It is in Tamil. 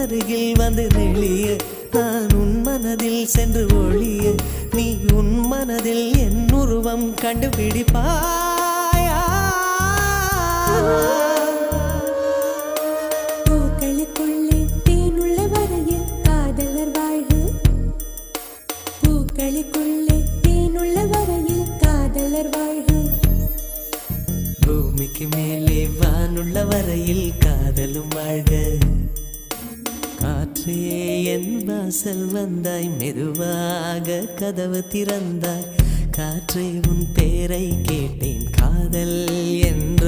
அருகில் வந்து நெளிய நான் உன் மனதில் சென்று ஒளிய நீ உன் மனதில் என் உருவம் கண்டுபிடிப்பாயா பூக்களுக்குள்ளே தேனுள்ள வரையில் காதலர் வாழ்வு பூக்களுக்குள்ளே தேனுள்ள வரையில் காதலர் வாழ்வு பூமிக்கு மேலே வானுள்ள வரையில் காதலும் வாழ்க காற்றே என் வாசல் வந்தாய் மெதுவாக கதவு திறந்தாய் காற்றே உன் பேரை கேட்டேன் காதல் என்ற